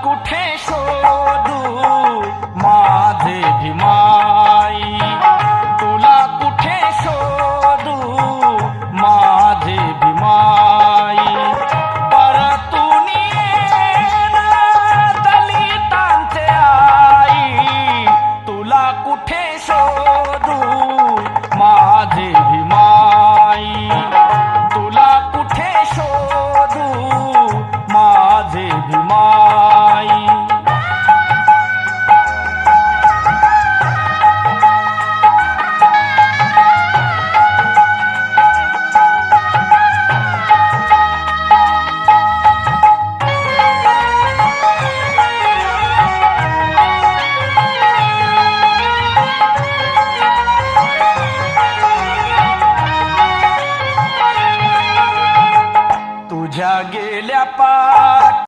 कुठे शोधू माझे भीमाई, तुला कुठे शोधू माझे भीमाई. परतून येन दलितांचे आई, तुला कुठे शोधू माझे भीमाई, तुला कुठे शोधू माझे भीमाई.